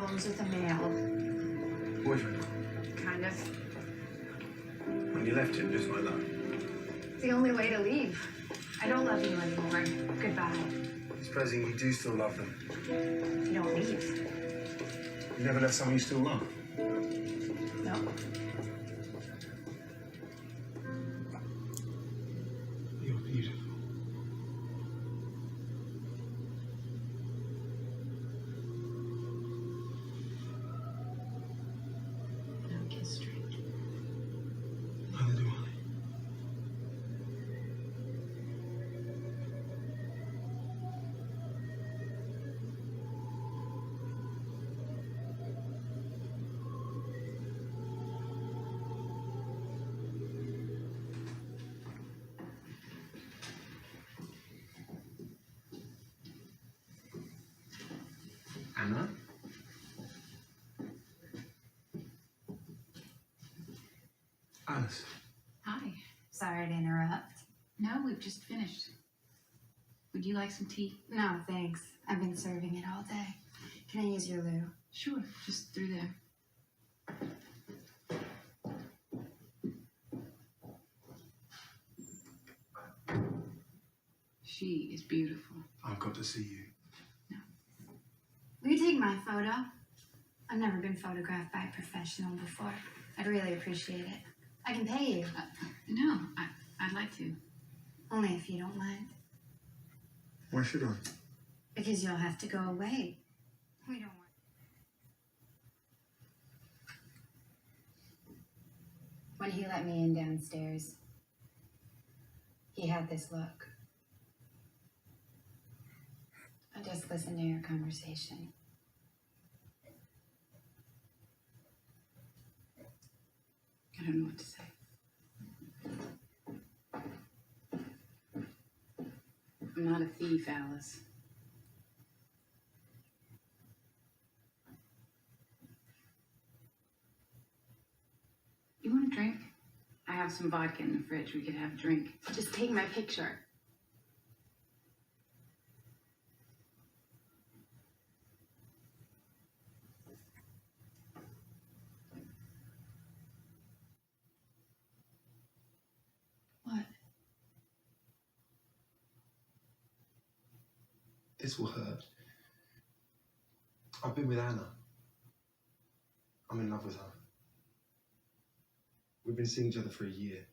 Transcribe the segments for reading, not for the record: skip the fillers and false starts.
problems with the mail. Boyfriend? Kind of. When you left him just like that? It's the only way to leave. I don't love you anymore. Goodbye. Supposing you do still love them. You don't leave. You never left someone you still love? No. You're beautiful. Don't kiss strangers. Neither do I. Anna? Alice. Hi. Sorry to interrupt. No, we've just finished. Would you like some tea? No, thanks. I've been serving it all day. Can I use your loo? Sure, just through there. She is beautiful. I've got to see you. Will you take my photo? I've never been photographed by a professional before. I'd really appreciate it. I can pay you. No, I'd like to. Only if you don't mind. Why should I? Because you'll have to go away. We don't want... When he let me in downstairs, he had this look. I just listened to your conversation. I don't know what to say. I'm not a thief, Alice. You want a drink? I have some vodka in the fridge. We could have a drink. Just take my picture. What? This will hurt. I've been with Anna. I'm in love with her. We've been seeing each other for a year.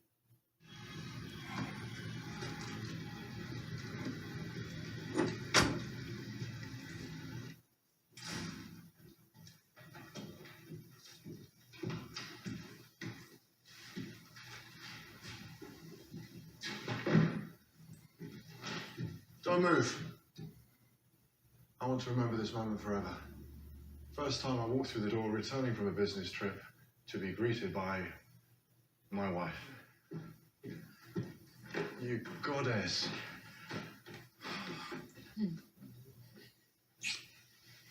Don't move. I want to remember this moment forever. First time I walked through the door returning from a business trip to be greeted by my wife. You goddess.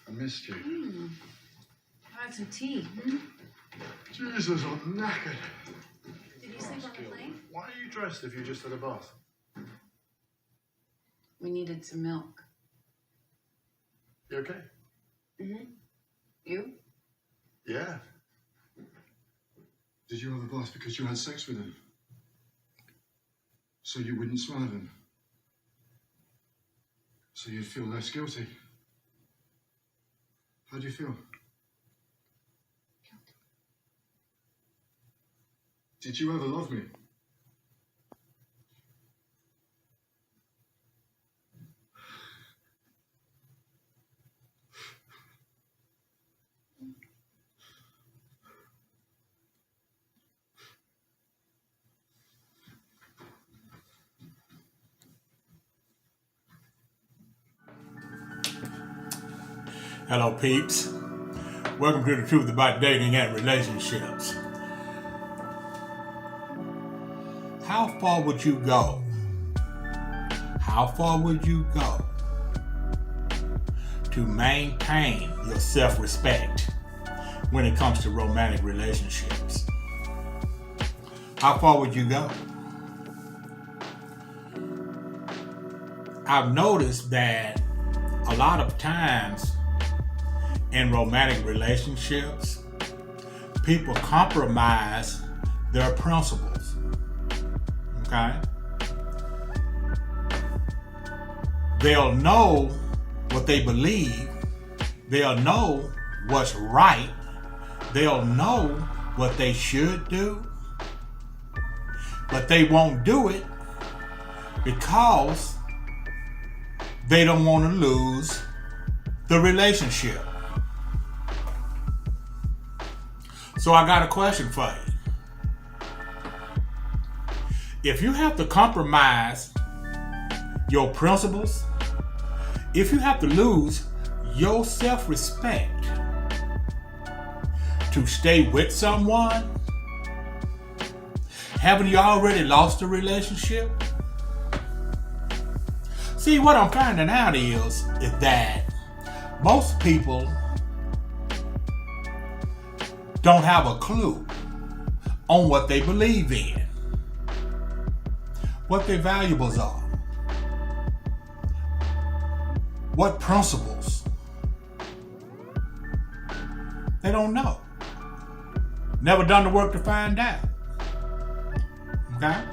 I missed you. I had some tea. Jesus, I'm knackered. Did you sleep on the plane? Why are you dressed if you just had a bath? We needed some milk. You okay? Mm-hmm. You? Yeah. Did you have a bath because you had sex with him? So you wouldn't smell of him? So you'd feel less guilty? How do you feel? Did you ever love me? Hello, peeps. Welcome to the truth about dating and relationships. How far would you go? How far would you go to maintain your self-respect when it comes to romantic relationships? How far would you go? I've noticed that a lot of times in romantic relationships, people compromise their principles. Okay? They'll know what they believe. They'll know what's right. They'll know what they should do. But they won't do it because they don't want to lose the relationship. So I got a question for you. If you have to compromise your principles, if you have to lose your self-respect to stay with someone, haven't you already lost the relationship? See, what I'm finding out is that most people don't have a clue on what they believe in, what their valuables are, what principles. They don't know. Never done the work to find out. Okay?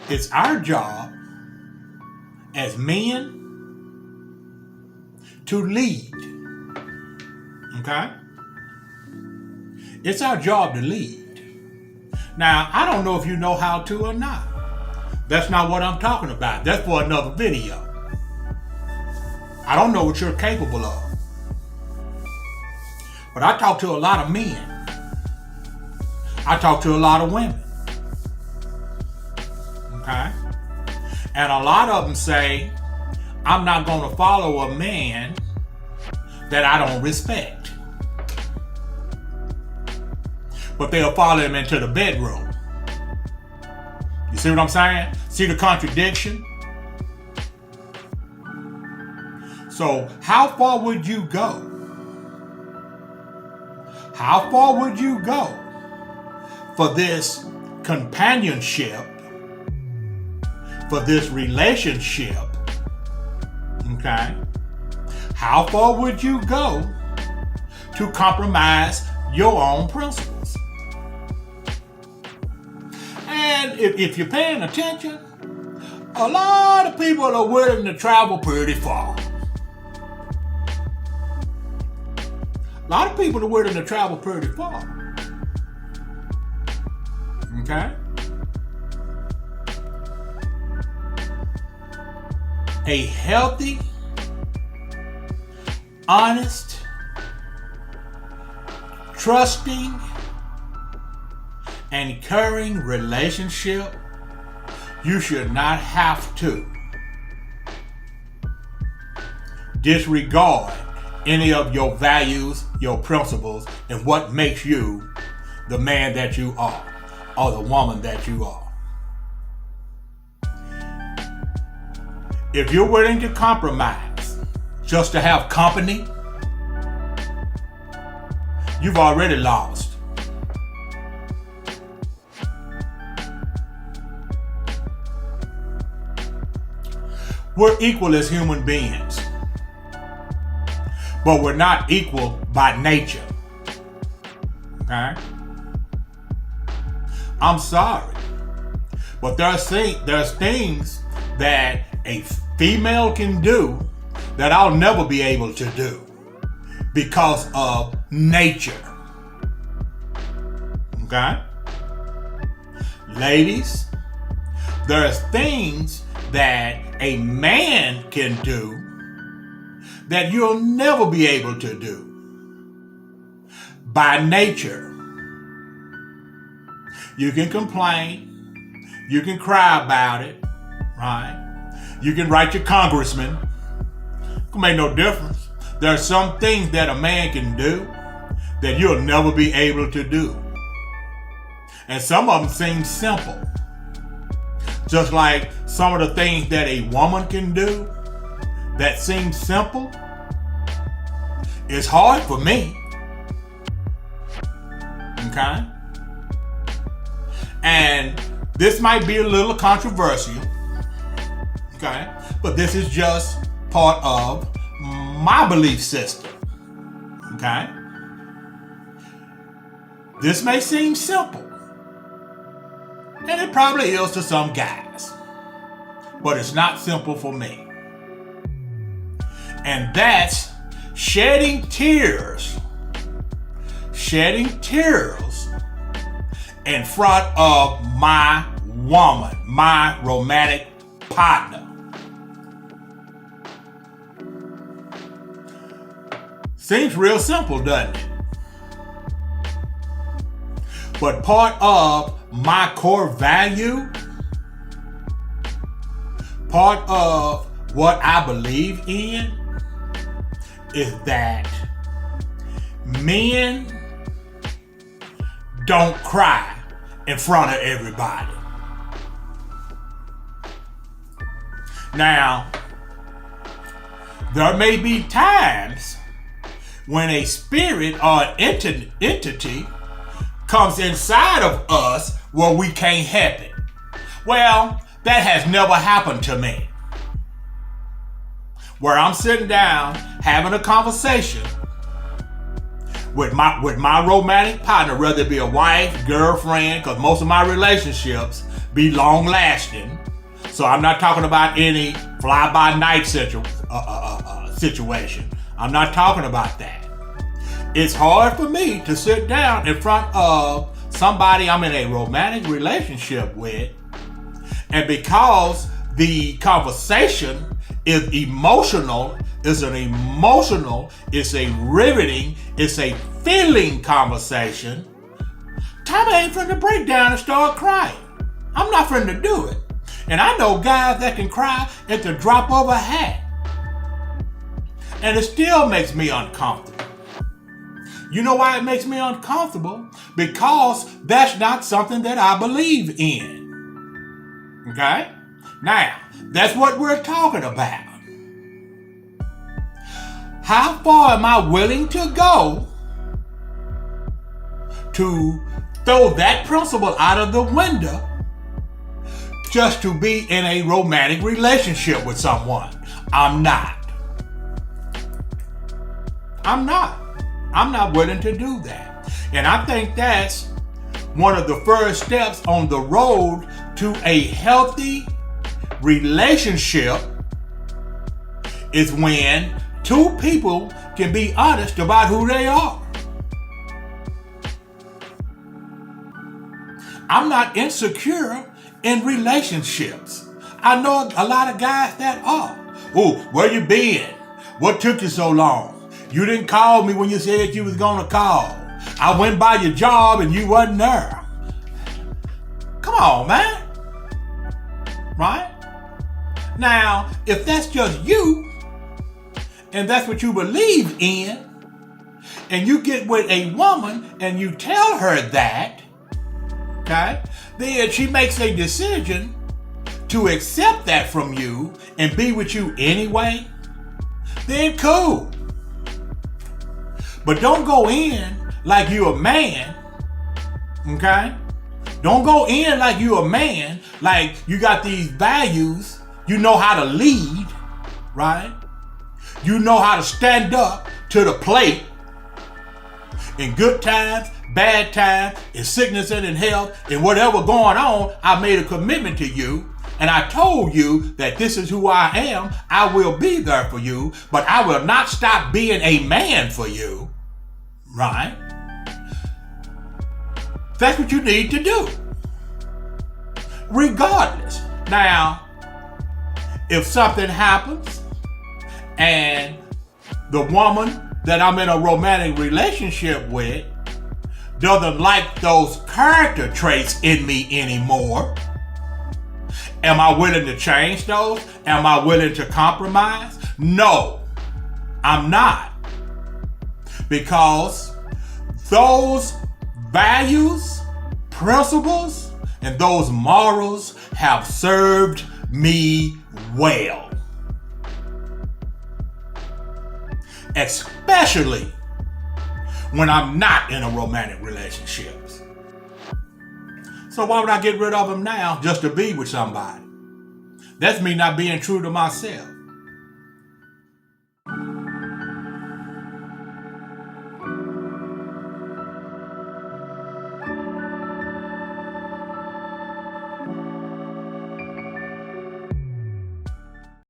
It's our job as men to lead. Okay? It's our job to lead. Now, I don't know if you know how to or not. That's not what I'm talking about. That's for another video. I don't know what you're capable of. But I talk to a lot of men. I talk to a lot of women. Okay? And a lot of them say, I'm not going to follow a man that I don't respect. But they'll follow him into the bedroom. You see what I'm saying? See the contradiction? So, how far would you go? How far would you go for this companionship, for this relationship? Okay? How far would you go to compromise your own principles? And if you're paying attention, a lot of people are willing to travel pretty far. A lot of people are willing to travel pretty far. Okay? A healthy, honest, trusting, and caring relationship, you should not have to disregard any of your values, your principles, and what makes you the man that you are or the woman that you are. If you're willing to compromise just to have company, you've already lost. We're equal as human beings, but we're not equal by nature. Okay? I'm sorry, but there's things that a female can do that I'll never be able to do because of nature. Okay? Ladies, there's things that a man can do that you'll never be able to do by nature. You can complain, you can cry about it, right? You can write your congressman. It can make no difference. There are some things that a man can do that you'll never be able to do. And some of them seem simple. Just like some of the things that a woman can do that seem simple, it's hard for me. Okay? And this might be a little controversial. Okay? But this is just part of my belief system. Okay? This may seem simple, and it probably is to some guys, but it's not simple for me. And that's shedding tears in front of my woman, my romantic partner. Seems real simple, doesn't it? But part of my core value, part of what I believe in, is that men don't cry in front of everybody. Now, there may be times when a spirit or an entity comes inside of us where we can't help it. Well, that has never happened to me. Where I'm sitting down having a conversation with my romantic partner, whether it be a wife, girlfriend, because most of my relationships be long lasting. So I'm not talking about any fly-by-night situation. I'm not talking about that. It's hard for me to sit down in front of somebody I'm in a romantic relationship with, and because the conversation is emotional, it's a riveting, it's a feeling conversation, Tommy ain't finna break down and start crying. I'm not finna do it. And I know guys that can cry at the drop of a hat. And it still makes me uncomfortable. You know why it makes me uncomfortable? Because that's not something that I believe in. Okay? Now, that's what we're talking about. How far am I willing to go to throw that principle out of the window just to be in a romantic relationship with someone? I'm not. I'm not willing to do that. And I think that's one of the first steps on the road to a healthy relationship, is when two people can be honest about who they are. I'm not insecure in relationships. I know a lot of guys that are. Oh, where you been? What took you so long? You didn't call me when you said you was gonna call. I went by your job and you wasn't there. Come on, man. Right? Now, if that's just you, and that's what you believe in, and you get with a woman and you tell her that, okay, then she makes a decision to accept that from you and be with you anyway, then cool. But don't go in like you a man, okay? Don't go in like you a man, like you got these values, you know how to lead, right? You know how to stand up to the plate in good times, bad times, in sickness and in health, and whatever going on. I made a commitment to you, and I told you that this is who I am. I will be there for you, but I will not stop being a man for you, right? That's what you need to do, regardless. Now, if something happens and the woman that I'm in a romantic relationship with doesn't like those character traits in me anymore, am I willing to change those? Am I willing to compromise? No, I'm not. Because those values, principles, and those morals have served me well. Especially when I'm not in a romantic relationship. So why would I get rid of them now just to be with somebody? That's me not being true to myself.